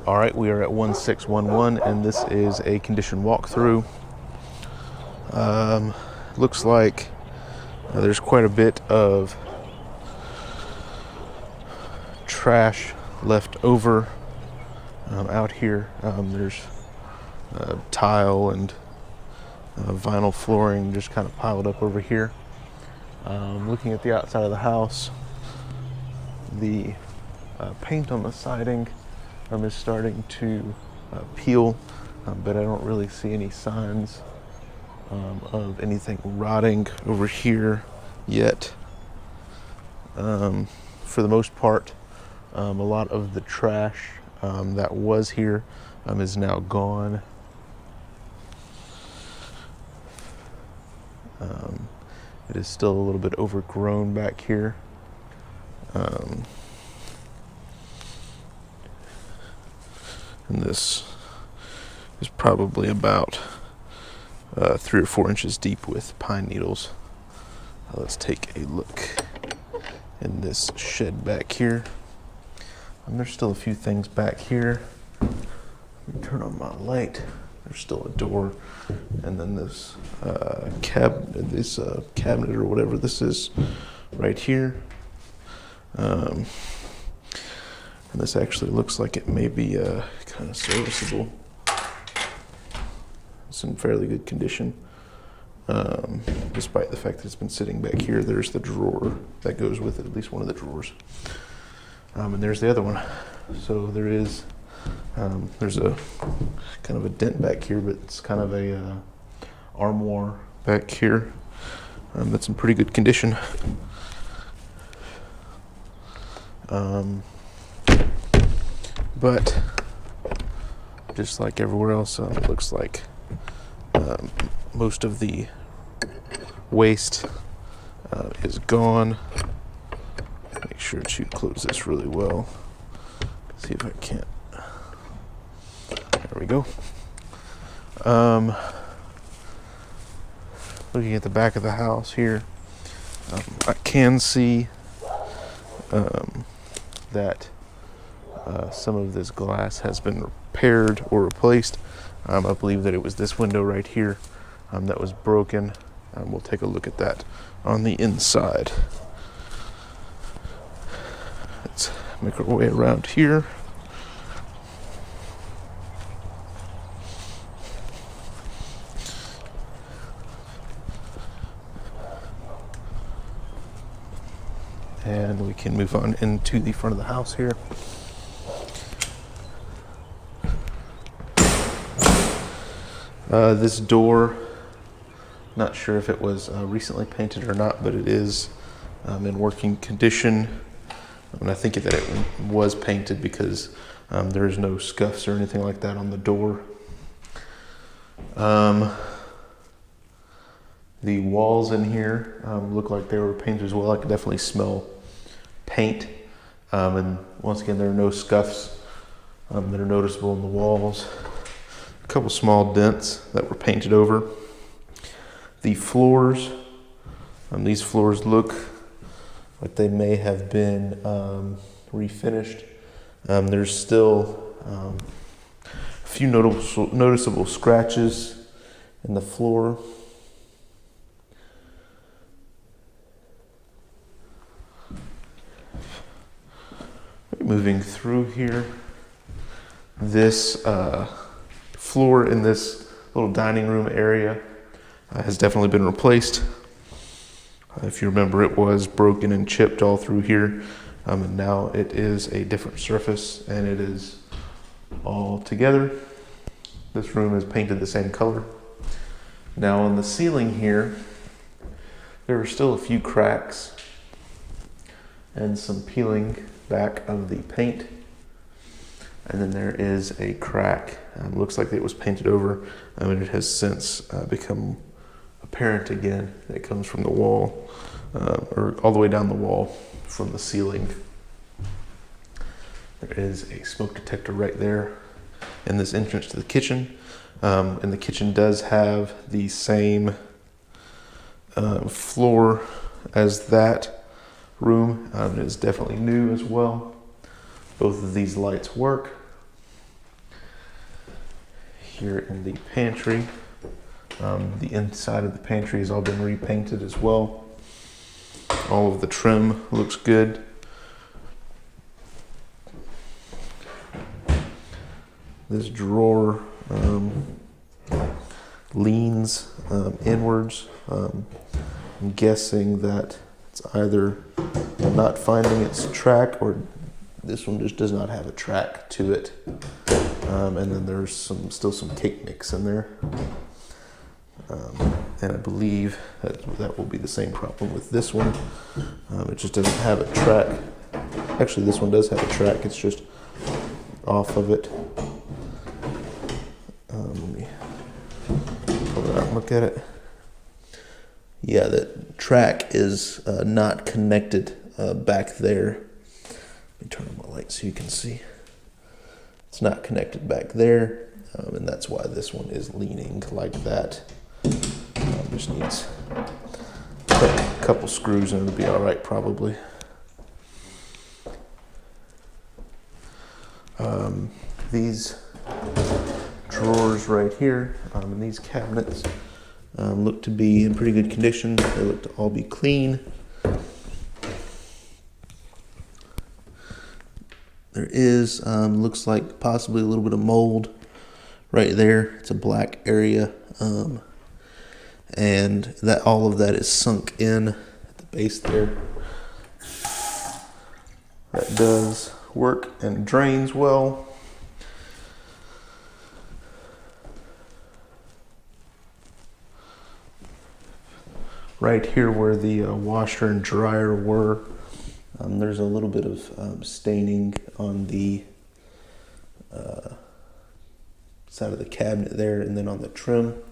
All right, we are at 1611, and this is a condition walkthrough. Looks like there's quite a bit of trash left over out here. There's tile and vinyl flooring just kind of piled up over here. Looking at the outside of the house, the paint on the siding is starting to peel, but I don't really see any signs of anything rotting over here yet. For the most part, a lot of the trash that was here is now gone. It is still a little bit overgrown back here. And this is probably about 3 or 4 inches deep with pine needles. Let's take a look in this shed back here. There's still a few things back here. Let me turn on my light. There's still a door, and then this cabinet or whatever this is right here. And this actually looks like it may be kind of serviceable. It's in fairly good condition, despite the fact that it's been sitting back here. There's the drawer that goes with it, at least one of the drawers. And there's the other one. So there's a kind of a dent back here, but it's kind of a armoire back here that's in pretty good condition. But just like everywhere else, it looks like most of the waste is gone. Make sure to close this really well. See if I can't. There we go. Looking at the back of the house here, I can see that some of this glass has been repaired or replaced. I believe that it was this window right here that was broken. We'll take a look at that on the inside. Let's make our way around here. And we can move on into the front of the house here. This door, not sure if it was recently painted or not, but it is in working condition. And I think that it was painted because there is no scuffs or anything like that on the door. The walls in here look like they were painted as well. I can definitely smell paint. And once again, there are no scuffs that are noticeable in the walls. A couple small dents that were painted over. The floors, these floors look like they may have been refinished. There's still a few noticeable scratches in the floor. Moving through here, this floor in this little dining room area has definitely been replaced. If you remember, it was broken and chipped all through here, and now it is a different surface and it is all together. This room is painted the same color. Now on the ceiling here, there are still a few cracks and some peeling back of the paint. And then there is a crack. Looks like it was painted over, and it has since become apparent again. It comes from the wall, or all the way down the wall from the ceiling. There is a smoke detector right there in this entrance to the kitchen. And the kitchen does have the same floor as that room. It is definitely new as well. Both of these lights work. Here in the pantry, the inside of the pantry has all been repainted as well. All of the trim looks good. This drawer leans inwards. I'm guessing that it's either not finding its track, or this one just does not have a track to it. And then there's still some cake mix in there. And I believe that will be the same problem with this one. It just doesn't have a track. Actually, this one does have a track. It's just off of it. Let me pull it out and look at it. Yeah, the track is not connected back there. Let me turn on my light so you can see. It's not connected back there, and that's why this one is leaning like that. Just needs a couple screws and it'll be all right probably. These drawers right here and these cabinets look to be in pretty good condition. They look to all be clean. There is, looks like possibly a little bit of mold right there. It's a black area. And that all of that is sunk in at the base there. That does work and drains well. Right here where the washer and dryer were, there's a little bit of staining on the side of the cabinet there, and then on the trim.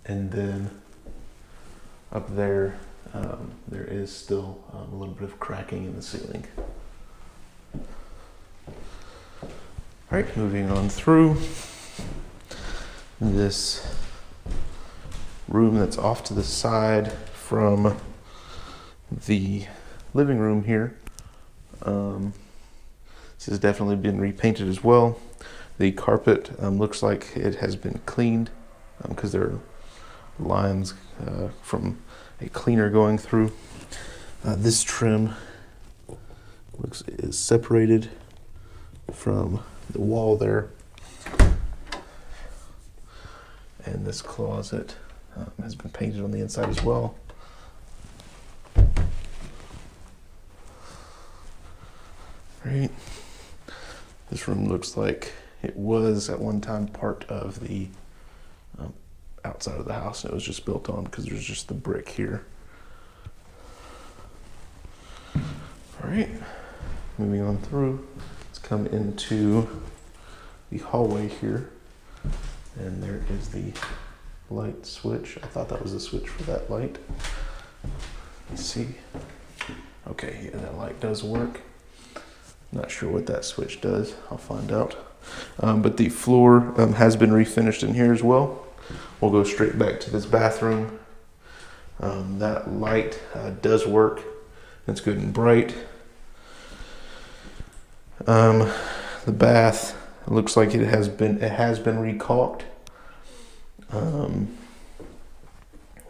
And then up there, there is still a little bit of cracking in the ceiling. All right, moving on through this room that's off to the side from the living room here. This has definitely been repainted as well. The carpet looks like it has been cleaned because there are lines from a cleaner going through. This trim is separated from the wall there, and this closet has been painted on the inside as well. Right. This room looks like it was at one time part of the outside of the house, and it was just built on because there's just the brick here. All right, moving on through, let's come into the hallway here, and there is the light switch. I thought that was a switch for that light. Let's see. Okay, yeah, that light does work. Not sure what that switch does. I'll find out. But the floor has been refinished in here as well. We'll go straight back to this bathroom. That light does work. It's good and bright. The bath, it looks like it has been recaulked.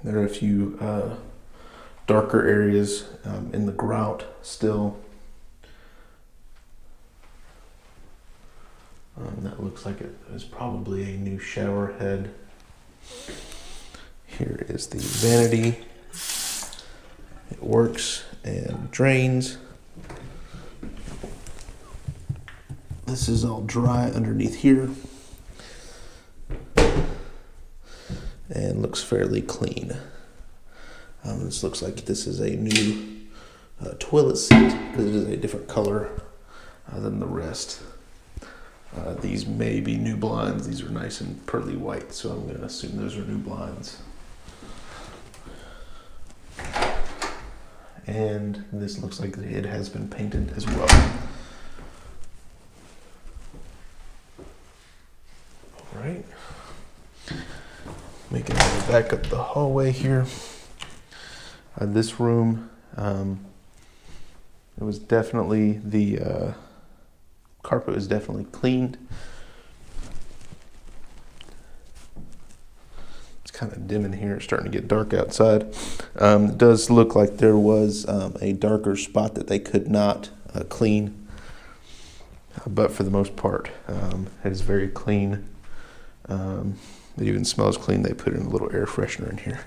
There are a few darker areas in the grout still. That looks like it is probably a new shower head. Here is the vanity. It works and drains. This is all dry underneath here and looks fairly clean. This looks like this is a new toilet seat because it is a different color than the rest. These may be new blinds. These are nice and pearly white, so I'm going to assume those are new blinds. And this looks like it has been painted as well. All right. Making our way back up the hallway here. This room, it was definitely the carpet was definitely cleaned. It's kind of dim in here. It's starting to get dark outside. It does look like there was a darker spot that they could not clean, but for the most part, it is very clean. It even smells clean. They put in a little air freshener in here.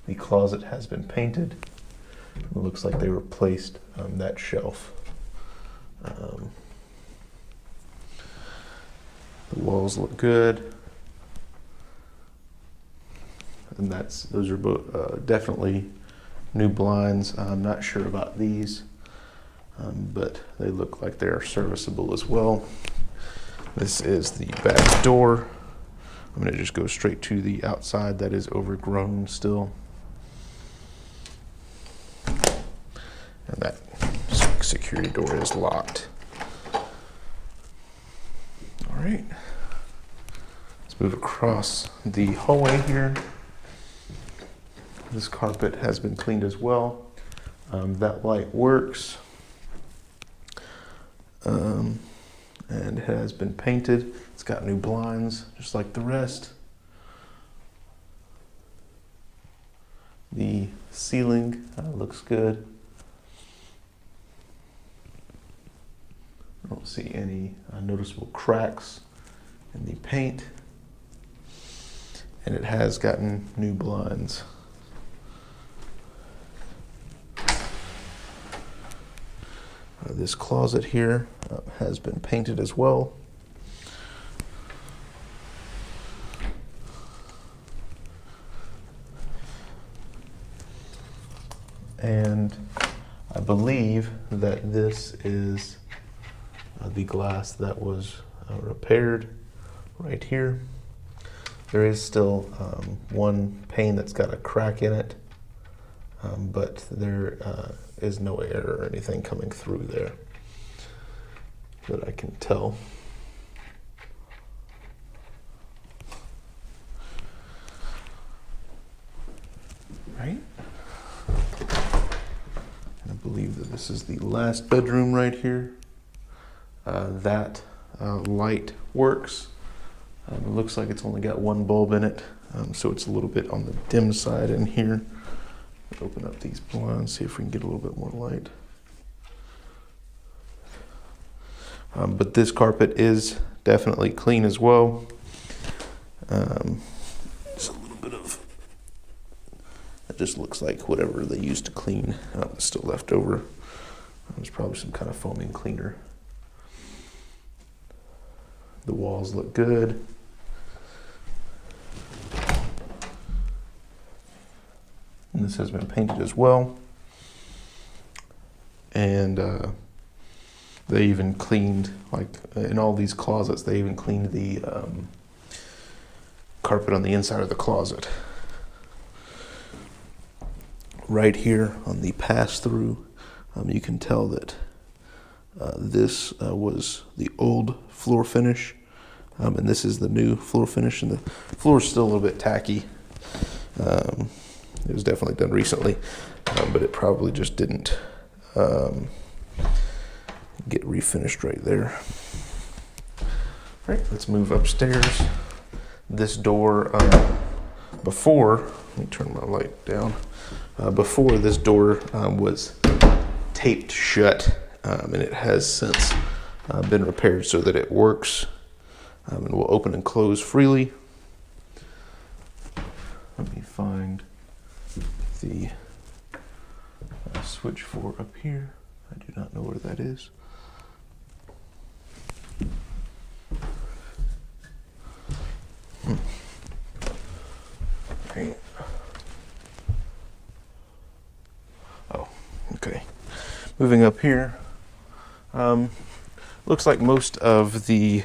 The closet has been painted. It looks like they replaced that shelf. The walls look good, and those are both definitely new blinds. I'm not sure about these, but they look like they are serviceable as well. This is the back door. I'm going to just go straight to the outside. That is overgrown still. And that security door is locked. All right. Let's move across the hallway here. This carpet has been cleaned as well. That light works. And it has been painted. It's got new blinds, just like the rest. The ceiling looks good. I don't see any noticeable cracks in the paint. And it has gotten new blinds. This closet here has been painted as well. And I believe that this is the glass that was repaired right here. There is still one pane that's got a crack in it, but there is no air or anything coming through there that I can tell. Right? And I believe that this is the last bedroom right here. That light works. It looks like it's only got one bulb in it, so it's a little bit on the dim side in here. Open up these blinds, see if we can get a little bit more light. But this carpet is definitely clean as well. Just a little bit of, it just looks like whatever they used to clean is still left over. There's probably some kind of foaming cleaner. The walls look good. And this has been painted as well. And they even cleaned, like in all these closets, they even cleaned the carpet on the inside of the closet. Right here on the pass-through, you can tell that this was the old floor finish, and this is the new floor finish, and the floor is still a little bit tacky. It was definitely done recently, but it probably just didn't get refinished right there. All right, let's move upstairs. This door, before, let me turn my light down. Before, this door was taped shut, and it has since been repaired so that it works and will open and close freely. Let me find the switch for up here. I do not know where that is. Right. Oh, okay. Moving up here, looks like most of the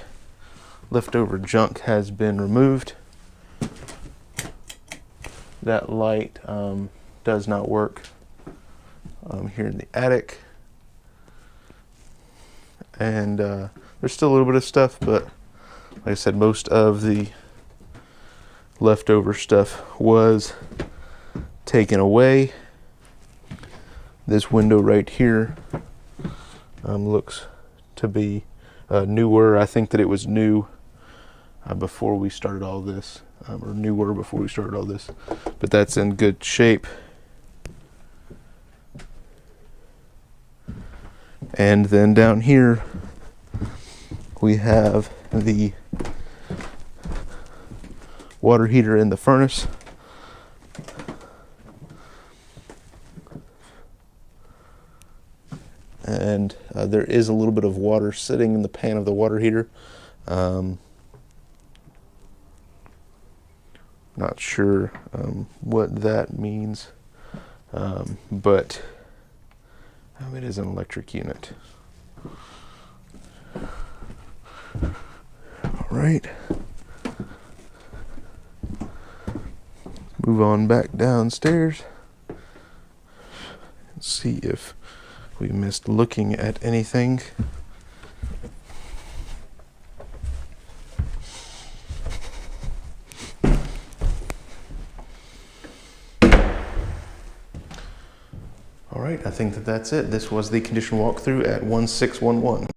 leftover junk has been removed. That light does not work here in the attic. And there's still a little bit of stuff, but like I said, most of the leftover stuff was taken away. This window right here Looks to be newer. I think that it was new before we started all this, or newer before we started all this, but that's in good shape. And then down here we have the water heater in the furnace. And there is a little bit of water sitting in the pan of the water heater. Not sure what that means, but it is an electric unit. All right. Move on back downstairs and see if we missed looking at anything. All right, I think that that's it. This was the condition walkthrough at 1611.